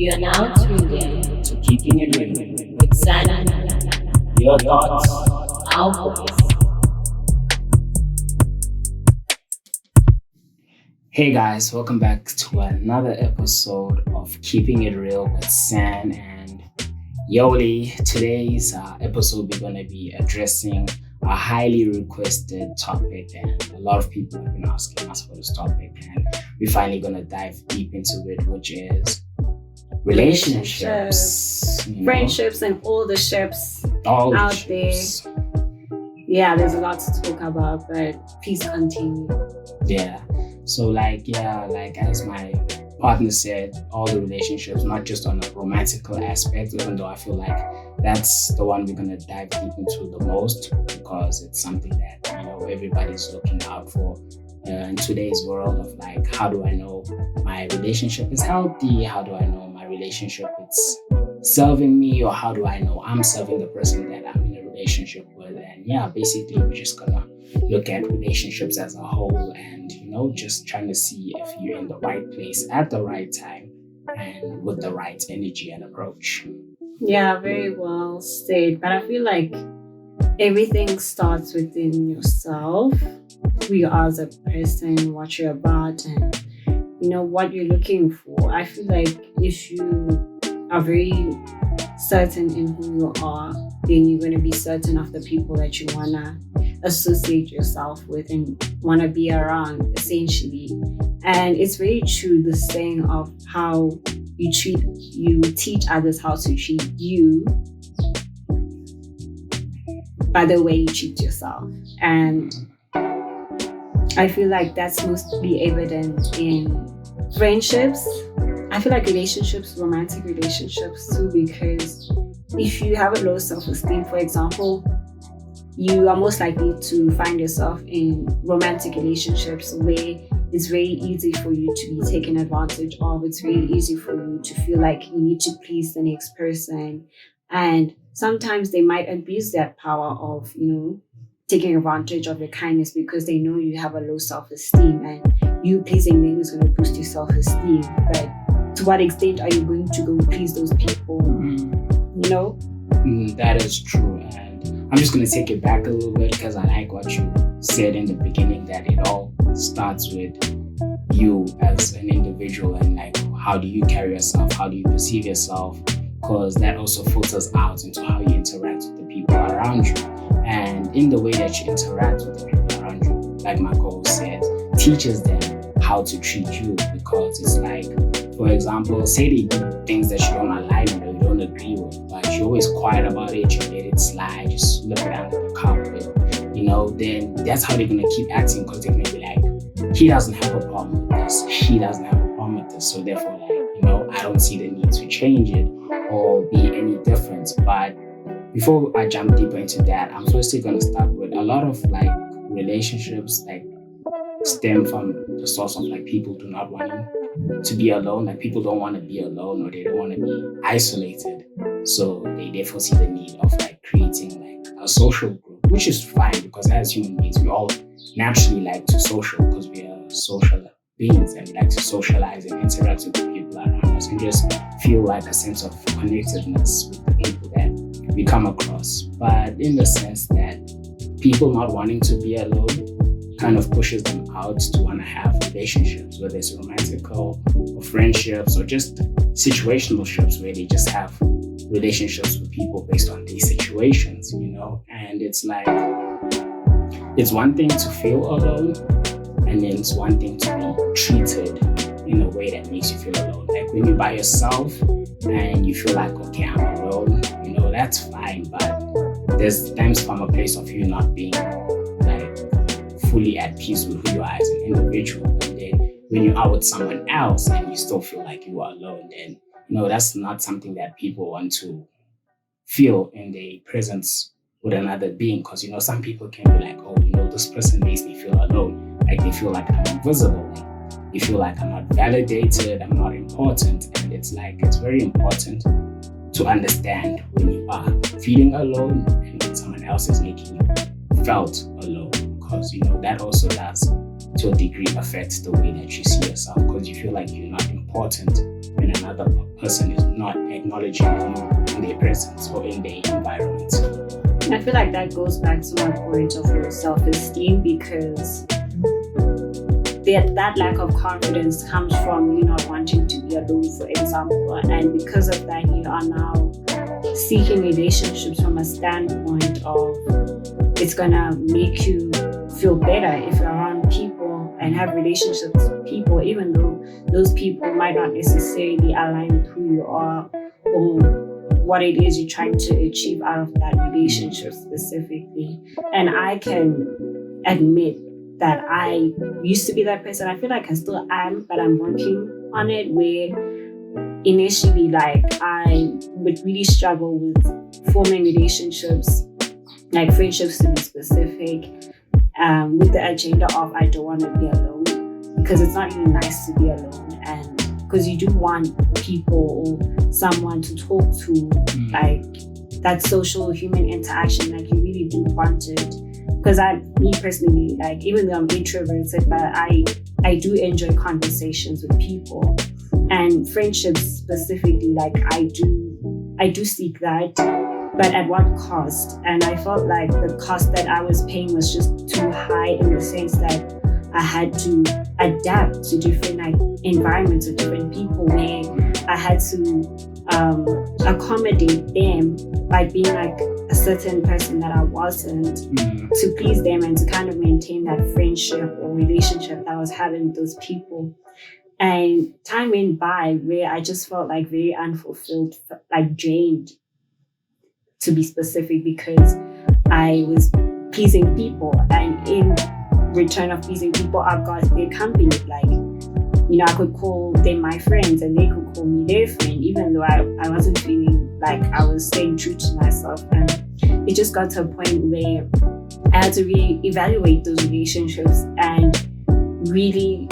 You are now tuned in to Keeping It Real with Sally. Your thoughts, our voice. Hey guys, welcome back to another episode of Keeping It Real with San and Yoli. Today's episode, we're going to be addressing a highly requested topic, and a lot of people have been asking us for this topic, and we're finally going to dive deep into it, which is relationships, friendships, and all the ships all out the ships. there. Yeah, there's a lot to talk about, but please continue. Yeah. So as my partner said, all the relationships, not just on a romantical aspect, even though I feel like that's the one we're gonna dive deep into the most, because it's something that everybody's looking out for in today's world of like, how do I know my relationship is healthy? How do I know my relationship is serving me, or how do I know I'm serving the person that I'm in a relationship with? And yeah, basically we're just gonna look at relationships as a whole, and just trying to see if you're in the right place at the right time and with the right energy and approach. Yeah, very well said. But I feel like everything starts within yourself, who you are as a person, what you're about, and what you're looking for. I feel like if you are very certain in who you are, then you're going to be certain of the people that you want to associate yourself with and want to be around, essentially. And it's very true, the saying of how you teach others how to treat you by the way you treat yourself. And I feel like that's mostly evident in friendships. I feel like relationships, romantic relationships too, because if you have a low self-esteem, for example, you are most likely to find yourself in romantic relationships where it's very easy for you to be taken advantage of. It's very easy for you to feel like you need to please the next person. And sometimes they might abuse that power of, taking advantage of your kindness because they know you have a low self-esteem, and you pleasing them is going to boost your self-esteem. But to what extent are you going to go please those people? That is true. And I'm just going to take it back a little bit, because I like what you said in the beginning, that it all starts with you as an individual, and like, how do you carry yourself? How do you perceive yourself? Because that also filters out into how you interact with the people around you. And in the way that you interact with the people around you, like my co said, teaches them how to treat you. Because it's like, for example, say they do things that you don't align with or you don't agree with, but you're always quiet about it, you let it slide, you slip it under the carpet, then that's how they're going to keep acting, because they're going to be like, he doesn't have a problem with this, she doesn't have a problem with this, so therefore, I don't see the need to change it or be any different. But before I jump deeper into that, I'm firstly going to start with a lot of relationships stem from the source of people do not want to be alone. Like, people don't want to be alone, or they don't want to be isolated. So they therefore see the need of creating a social group, which is fine, because as human beings, we all naturally like to social, because we are social beings and we like to socialize and interact with the people around us and just feel like a sense of connectedness with the people that we come across. But in the sense that people not wanting to be alone kind of pushes them out to want to have relationships, whether it's romantical or friendships or just situational ships, where they just have relationships with people based on these situations, And it's like, it's one thing to feel alone, and then it's one thing to be treated in a way that makes you feel alone. Like when you're by yourself and you feel like, okay, I'm alone, that's fine. But there's times from a place of you not being fully at peace with who you are as an individual. And then when you are with someone else and you still feel like you are alone, then that's not something that people want to feel in their presence with another being. Because some people can be like, oh, this person makes me feel alone. Like, they feel like I'm invisible. Like, they feel like I'm not validated, I'm not important. And it's very important to understand when you are feeling alone and when someone else is making you felt alone. Because that also does to a degree affect the way that you see yourself, because you feel like you're not important important when another person is not acknowledging you in their presence or in their environment. I feel like that goes back to my point of low self-esteem, because that lack of confidence comes from you not wanting to be alone, for example. And because of that, you are now seeking relationships from a standpoint of it's gonna make you feel better if you're around people and have relationships with people, even though those people might not necessarily align with who you are or what it is you're trying to achieve out of that relationship specifically. And I can admit that I used to be that person. I feel like I still am, but I'm working on it, where initially, like, I would really struggle with forming relationships, like friendships to be specific, with the agenda of I don't want to be alone, because it's not really nice to be alone, and because you do want people or someone to talk to, like that social human interaction, like you really do want it. Because me personally, like, even though I'm introverted, but I do enjoy conversations with people, and friendships specifically, like I do seek that, but at what cost? And I felt like the cost that I was paying was just too high, in the sense that I had to adapt to different like environments with different people, where I had to accommodate them by being like a certain person that I wasn't, to please them and to kind of maintain that friendship or relationship that I was having with those people. And time went by where I just felt like very unfulfilled, like drained, to be specific, because I was pleasing people, and in return of pleasing people, I got their company. Like, you know, I could call them my friends and they could call me their friend, even though I wasn't feeling like I was staying true to myself. And it just got to a point where I had to reevaluate those relationships and really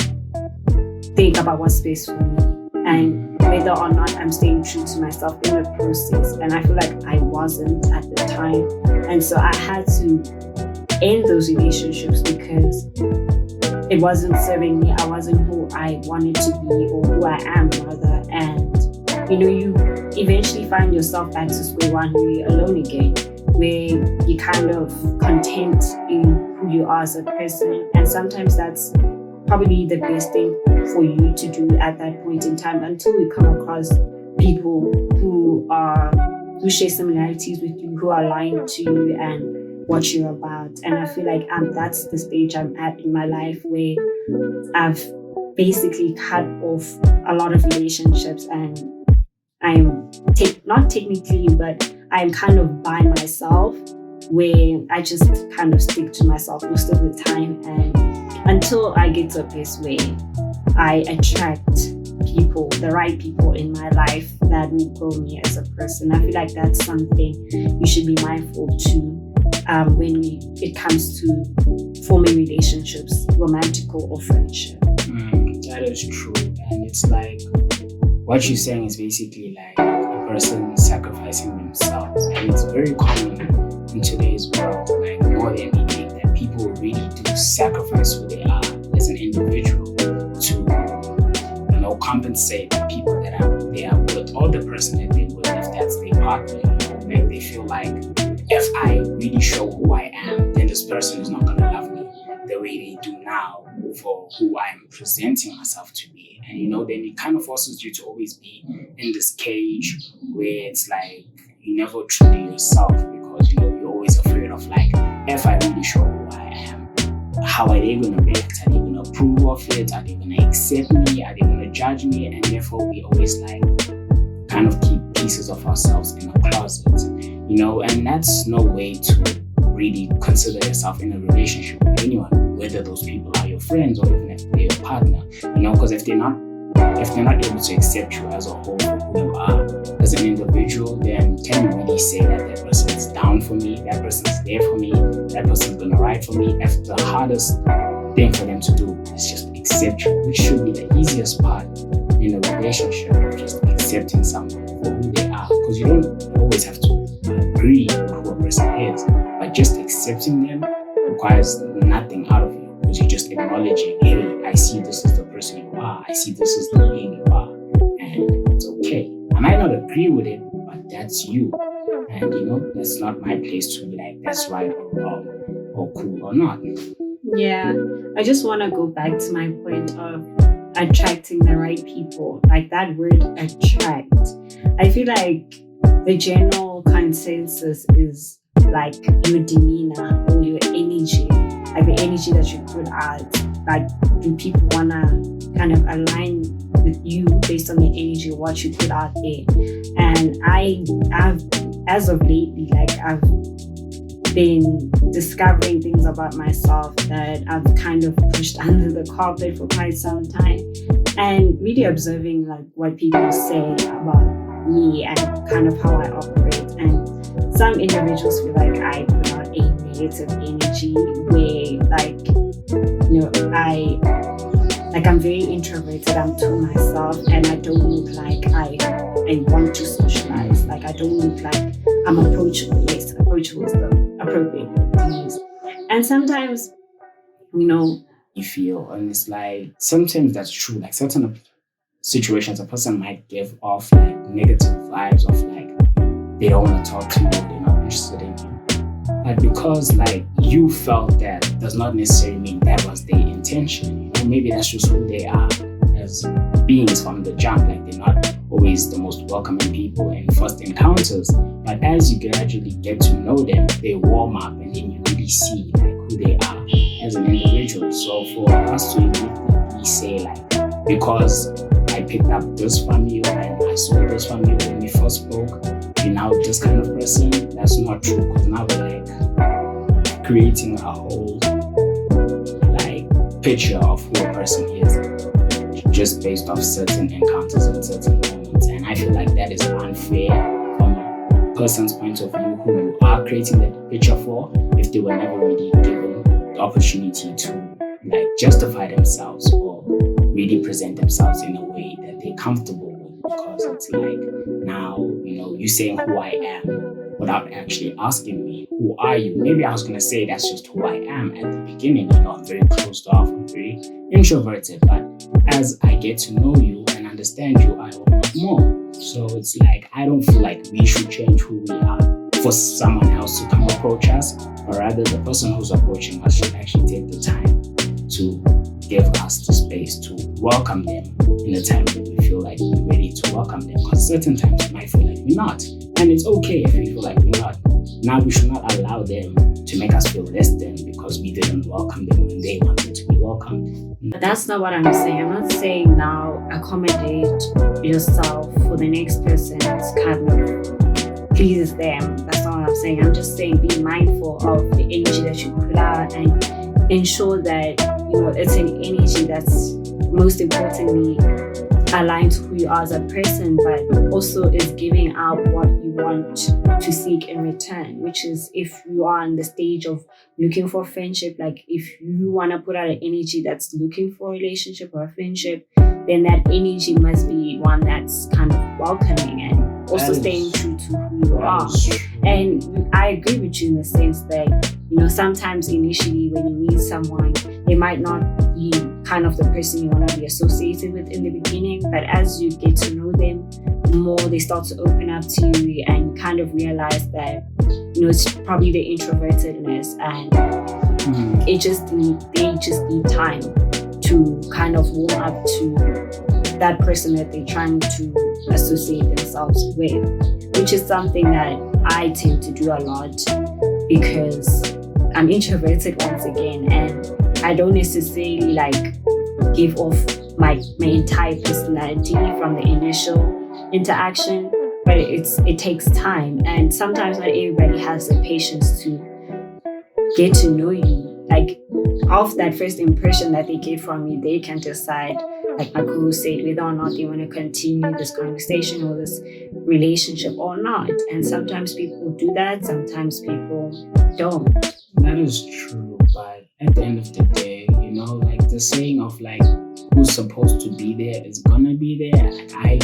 think about what's best for me, and whether or not I'm staying true to myself in the process. And I feel like I wasn't at the time. And so I had to end those relationships because it wasn't serving me. I wasn't who I wanted to be, or who I am rather. And you know, you eventually find yourself back to square one, where you're alone again, where you're kind of content in who you are as a person. And sometimes that's probably the best thing for you to do at that point in time, until you come across people who share similarities with you, who are aligned to you and what you're about. And I feel like that's the stage I'm at in my life, where I've basically cut off a lot of relationships, and I'm not technically, but I'm kind of by myself, where I just kind of stick to myself most of the time, and until I get to a place where I attract people, the right people in my life that will grow me as a person. I feel like that's something you should be mindful to when it comes to forming relationships, romantical or friendship. That is true. And it's like, what you're saying is basically like a person sacrificing themselves. And it's very common in today's world, like more than anything, that people really do sacrifice who they are as an individual to, you know, compensate the people that they are with, or the person that they with, if that's their partner. You know, make they feel like, if I really show who I am, then this person is not gonna love me the way they do now for who I'm presenting myself to be. And you know, then it kind of forces you to always be in this cage where it's like you never truly yourself, because you know, you're always afraid of like, if I really show who I am, how are they gonna react? Are they gonna approve of it? Are they gonna accept me? Are they gonna judge me? And therefore we always like kind of keep pieces of ourselves in a closet, you know, and that's no way to really consider yourself in a relationship with anyone, whether those people are your friends or even if they're your partner, you know, because if they're not able to accept you as a whole for who you are as an individual, then can you really say that that person is down for me, that person is there for me, that person is gonna ride for me, if the hardest thing for them to do is just accept you, which should be the easiest part in a relationship, just accepting someone for who they are, because you don't always have to agree with who a person is, but just accepting them requires nothing out of you, because you're just acknowledging, hey, I see this is the person you are, I see this is the being you are. not agree with it, but that's you. And that's not my place to be like that's right or wrong or cool or not. Yeah, I just want to go back to my point of attracting the right people. Like that word attract. I feel like the general consensus is like your demeanor or your energy, like the energy that you put out. Like, do people want to kind of align with you based on the energy, what you put out there? And I've, as of lately, like I've been discovering things about myself that I've kind of pushed under the carpet for quite some time, and really observing like what people say about me and kind of how I operate. And some individuals feel like I put out a negative energy where I'm very introverted, I'm to myself, and I don't look like I want to socialize. Like I don't look like I'm approachable. Yes, approachable is the appropriate word to use. And sometimes, You feel, and it's like sometimes that's true. Like certain situations, a person might give off like negative vibes of like they don't want to talk to you, they're not interested in you. But because like you felt that does not necessarily mean that was their intention. Maybe that's just who they are as beings from the jump. Like they're not always the most welcoming people in first encounters. But as you gradually get to know them, they warm up and then you really see like who they are as an individual. So for us to immediately say like, because I picked up this from you and I saw this from you when we first spoke, you're now this kind of person, that's not true. Because now we're like creating a whole like picture of who a person is just based off certain encounters and certain moments. And I feel like that is unfair from a person's point of view who you are creating that picture for, if they were never really given the opportunity to like justify themselves or really present themselves in a way that they're comfortable with. Because it's like now, you saying who I am without actually asking me, who are you? Maybe I was going to say that's just who I am at the beginning. I'm very closed off, I'm very introverted. But as I get to know you and understand you, I want more. So it's like, I don't feel like we should change who we are for someone else to come approach us, but rather the person who's approaching us should actually take the time to give us the space to welcome them in a time that we feel like we're ready to welcome them. Because certain times we might feel like we're not. And it's okay if we feel like we're not. Now we should not allow them to make us feel less than because we didn't welcome them when they wanted to be welcomed. But that's not what I'm saying. I'm not saying now accommodate yourself for the next person's kind of pleases them. That's not what I'm saying. I'm just saying be mindful of the energy that you put out and ensure that it's an energy that's most importantly aligned to who you are as a person, but also is giving out what you want to seek in return, which is if you are in the stage of looking for friendship, like if you want to put out an energy that's looking for a relationship or a friendship, then that energy must be one that's kind of welcoming and also staying true to who you are. And I agree with you in the sense that, sometimes initially when you meet someone, they might not be kind of the person you want to be associated with in the beginning, but as you get to know them more, they start to open up to you and you kind of realize that, it's probably the introvertedness and they just need time to kind of warm up to that person that they're trying to associate themselves with, which is something that I tend to do a lot because I'm introverted once again, and I don't necessarily give off my entire personality from the initial interaction, but it takes time, and sometimes not everybody has the patience to get to know you. Off that first impression that they get from you, they can decide, like my co said, whether or not they want to continue this conversation or this relationship or not. And sometimes people do that, sometimes people don't. That is true, but at the end of the day, the saying of who's supposed to be there is gonna be there. I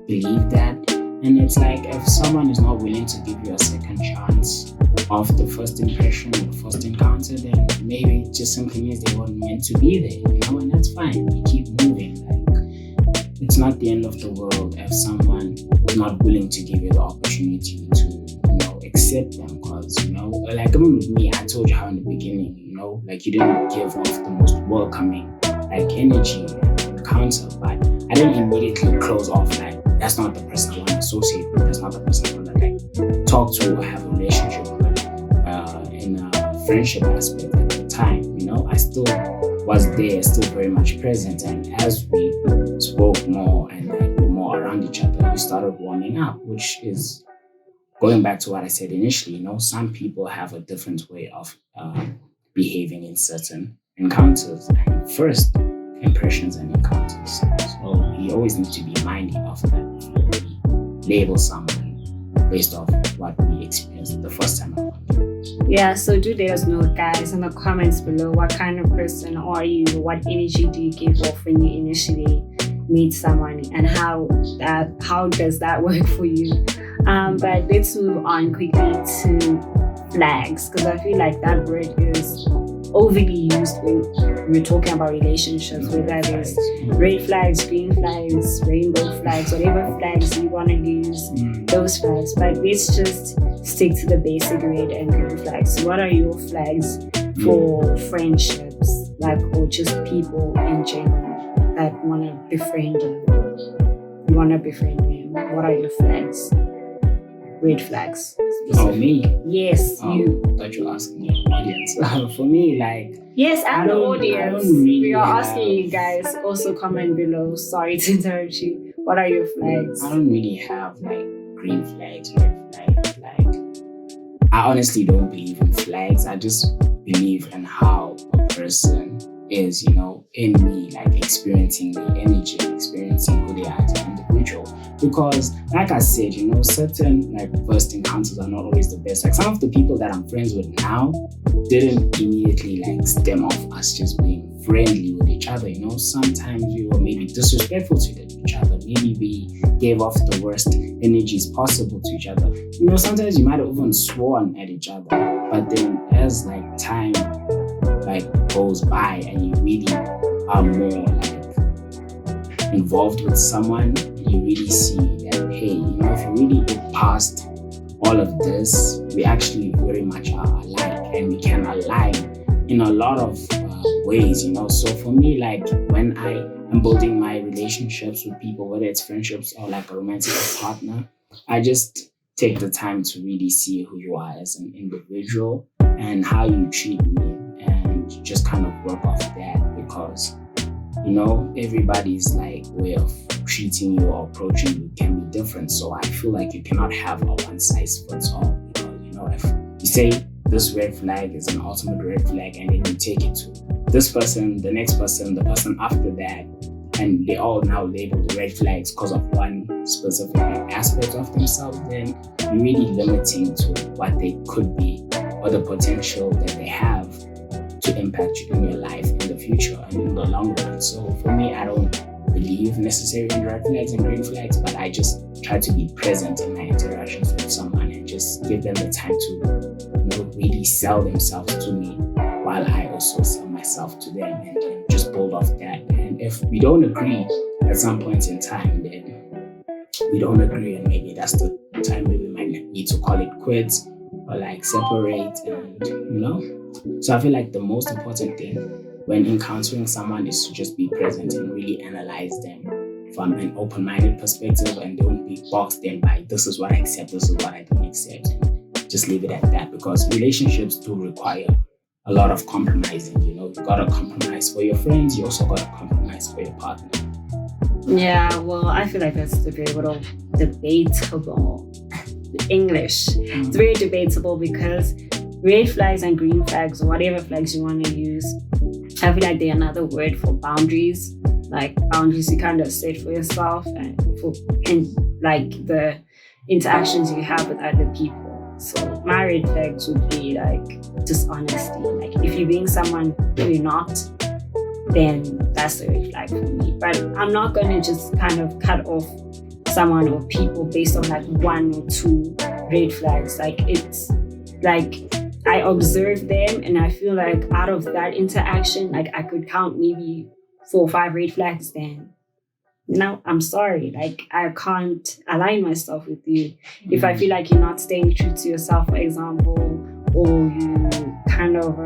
believe that. And it's if someone is not willing to give you a second chance of the first impression or the first encounter, then maybe it just simply means they weren't meant to be there, and that's fine. We keep moving. It's not the end of the world if someone is not willing to give you the opportunity to, accept them. Because, like even with me, I told you how in the beginning, like you didn't give off the most welcoming, like energy and encounter, but I didn't immediately close off, like, that's not the person I want to associate with, that's not the person I want to, like, talk to or have a relationship with, in a friendship aspect at the time, I still was there, still very much present, and as we spoke more and like were more around each other, we started warming up, which is going back to what I said initially. Some people have a different way of behaving in certain encounters and first impressions and encounters. So you always need to be mindful of that before we label someone based off what we experienced the first time around. Yeah, so do let us know, guys, in the comments below, what kind of person are you? What energy do you give off when you initially meet someone, and how does that work for you? But let's move on quickly to flags, because I feel like that word is overly used when we're talking about relationships, whether it's red flags, green flags, rainbow flags, whatever flags you want to use, those flags. But let's just stick to the basic red and green flags. What are your flags for friendships, or just people in general that want to befriend you? You want to befriend them. What are your flags? Red flags. Oh, me? Yes, you. I thought you were asking the audience. For me, yes, and the audience. Really we are asking you guys. Also comment below. Sorry to interrupt you. What are your flags? I don't really have green flags, red flags. I honestly don't believe in flags. I just believe in how a person is, in me, experiencing the energy, experiencing who they are as an individual. Because, like I said, certain first encounters are not always the best. Some of the people that I'm friends with now didn't immediately stem off us just being friendly with each other. Sometimes we were maybe disrespectful to each other. Maybe we gave off the worst energies possible to each other. Sometimes you might have even sworn at each other. But then as time goes by and you really are more involved with someone, you really see that, hey, if you really get past all of this, we actually very much are alike, and we can align in a lot of ways, So for me, when I am building my relationships with people, whether it's friendships or a romantic partner, I just take the time to really see who you are as an individual and how you treat me, and just kind of work off that, because everybody's way of treating you or approaching you can be different. So I feel you cannot have a one size fits all, because if you say this red flag is an ultimate red flag, and then you take it to this person, the next person, the person after that, and they all now labeled red flags because of one specific aspect of themselves, then you're really limiting to what they could be or the potential that they have to impact you in your life in the future and in the long run. So for me, I don't believe necessarily in red flags and green flags, but I just try to be present in my interactions with someone and just give them the time to really sell themselves to me, while I also sell myself to them, and just build off that. And if we don't agree at some point in time, then we don't agree, and maybe that's the time where we might need to call it quits or separate, and So I feel the most important thing when encountering someone is to just be present and really analyze them from an open-minded perspective, and don't be boxed in by this is what I accept, this is what I don't accept, and just leave it at that, because relationships do require a lot of compromising. You gotta compromise for your friends, you also gotta compromise for your partner. Yeah, well, I feel that's debatable. English. It's very debatable, because red flags and green flags, or whatever flags you want to use, I feel they're another word for boundaries. Boundaries you kind of set for yourself and the interactions you have with other people. So my red flags would be dishonesty. If you're being someone who you're not, then that's a red flag for me. But I'm not going to just kind of cut off someone or people based on one or two red flags. It's I observe them, and I feel out of that interaction, I could count maybe 4 or 5 red flags, then no, I'm sorry. Like, I can't align myself with you. If I feel like you're not staying true to yourself, for example, or you kind of,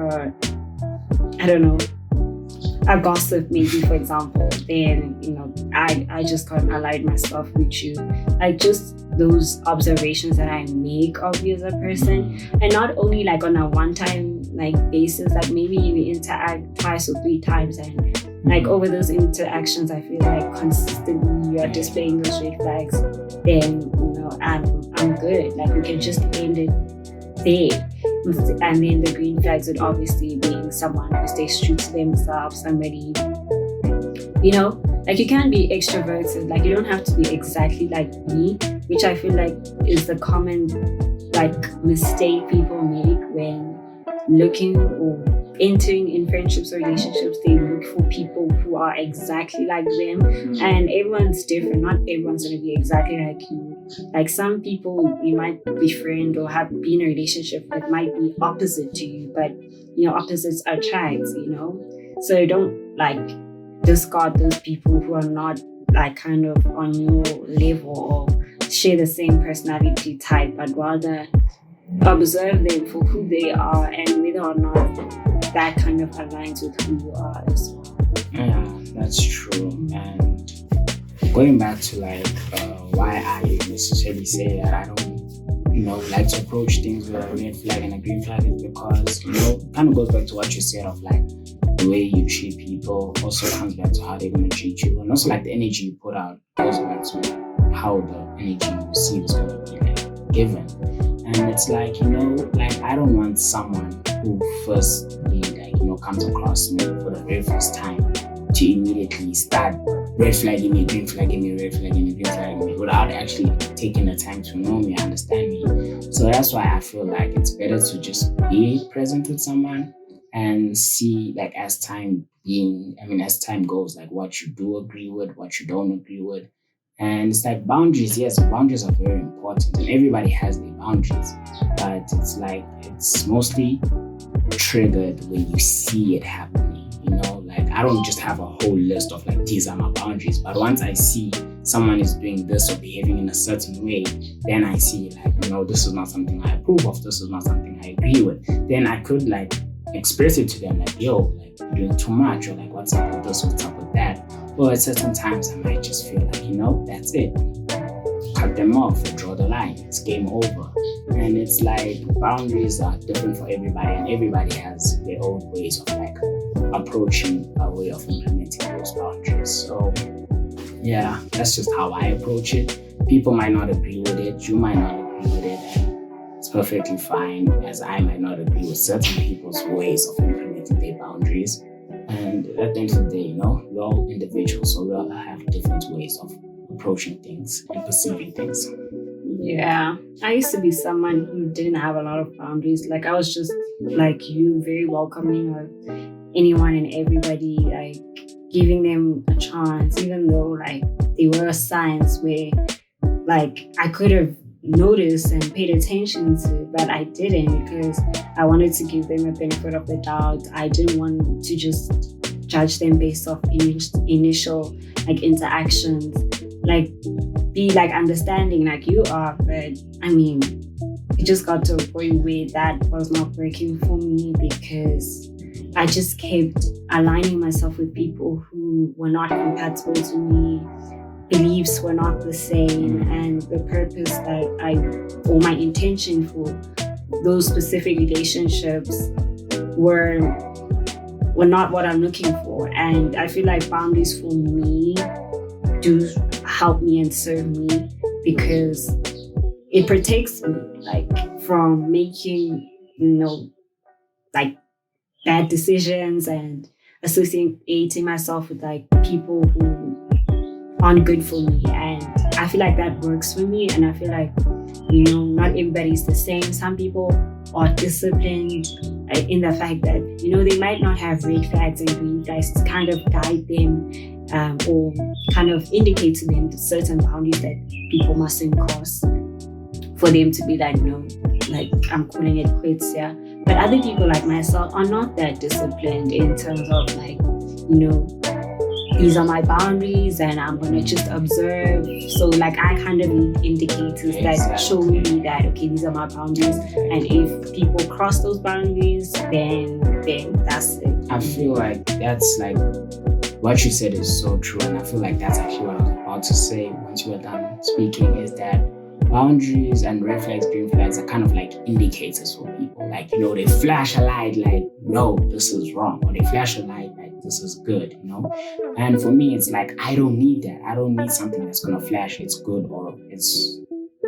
I don't know, a gossip maybe, for example, then, I just can't align myself with you. Like, just those observations that I make of you as a person, and not only like on a one-time like basis, like maybe you interact twice or three times, and like over those interactions, I feel like consistently you are displaying those red flags, then I'm good. Like, we can just end it there. And then the green flags would obviously being someone who stays true to themselves, somebody, like, you can be extroverted, like you don't have to be exactly like me, which I feel like is the common like mistake people make when looking or entering in friendships or relationships. They look for people who are exactly like them, and everyone's different. Not everyone's going to be exactly like you. Like, some people you might befriend or have been in a relationship with might be opposite to you, but opposites attract, so don't like discard those people who are not like kind of on your level or share the same personality type, but rather observe them for who they are and whether or not that kind of aligns with who you are as well. Yeah, that's true. And going back to like why I necessarily say that I don't like to approach things with a red flag and a green flag is because it kind of goes back to what you said of like the way you treat people also comes back to how they're going to treat you, and also like the energy you put out goes back to how the energy you receive is going to be like given. And it's like, like I don't want someone who firstly comes across me for the very first time to immediately start red flagging me, green flagging me, red flagging me, green flagging me without actually taking the time to know me, understand me. So that's why I feel like it's better to just be present with someone and see, like, as time goes, like what you do agree with, what you don't agree with. And it's like boundaries, yes, boundaries are very important and everybody has their boundaries, but it's like it's mostly triggered when you see it happening, like I don't just have a whole list of like these are my boundaries, but once I see someone is doing this or behaving in a certain way, then I see like, this is not something I approve of, this is not something I agree with. Then I could like express it to them like, yo, like you're doing too much, or like what's up with this, what's up with that. Or at certain times I might just feel like, that's it. Cut them off or draw the line. It's game over. And it's like boundaries are different for everybody, and everybody has their own ways of like approaching a way of implementing those boundaries. So yeah, that's just how I approach it. People might not agree with it, you might not agree with it, and it's perfectly fine, as I might not agree with certain people's ways of implementing their boundaries. And at the end of the day, we're all individuals, so we all have different ways of approaching things and perceiving things. Yeah, I used to be someone who didn't have a lot of boundaries. Like, I was just like you, very welcoming of anyone and everybody, like giving them a chance, even though like there were signs where like I could have noticed and paid attention to, but I didn't, because I wanted to give them a benefit of the doubt. I didn't want to just judge them based off initial like interactions, like be like understanding like you are. But I mean, it just got to a point where that was not working for me, because I just kept aligning myself with people who were not compatible to me. Beliefs were not the same, and the purpose that or my intention for those specific relationships were not what I'm looking for. And I feel like boundaries for me do help me and serve me, because it protects me like from making like bad decisions and associating myself with like people who aren't good for me. And I feel like that works for me, and I feel like not everybody's the same. Some people are disciplined in the fact that they might not have red flags and green flags to kind of guide them or kind of indicate to them the certain boundaries that people mustn't cross, for them to be like, no, like I'm calling it quits, yeah. But other people like myself are not that disciplined in terms of like these are my boundaries and I'm gonna just observe. So like I kind of need indicators that show me that okay, these are my boundaries, and if people cross those boundaries, then that's it. I feel like that's like what you said is so true, and I feel like that's actually what I was about to say once you were done speaking, is that boundaries and red flags, green flags are kind of like indicators for people. Like, you know, they flash a light like, no, this is wrong, or they flash a light like, this is good, you know? And for me, it's like, I don't need that. I don't need something that's gonna flash it's good or it's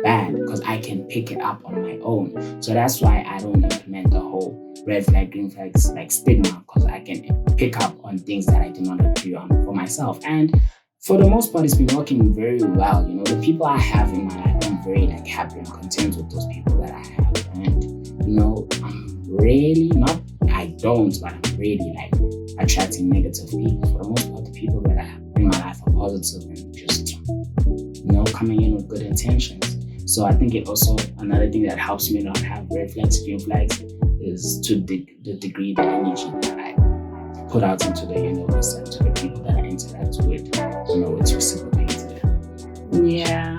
bad, because I can pick it up on my own. So that's why I don't implement the whole red flag, green flags like stigma, because I can pick up on things that I do not agree on for myself. And for the most part, it's been working very well. You know, the people I have in my life, I'm very like happy and content with those people that I have. And you know, I'm really not, I don't, but I'm really like attracting negative people. For the most part, the people that I have in my life are positive and just, you know, coming in with good intentions. So I think it also, another thing that helps me not have red flags, green flags, is to the degree, the energy that I put out into the universe and to the people that I interact with, you know, it's reciprocated. Yeah.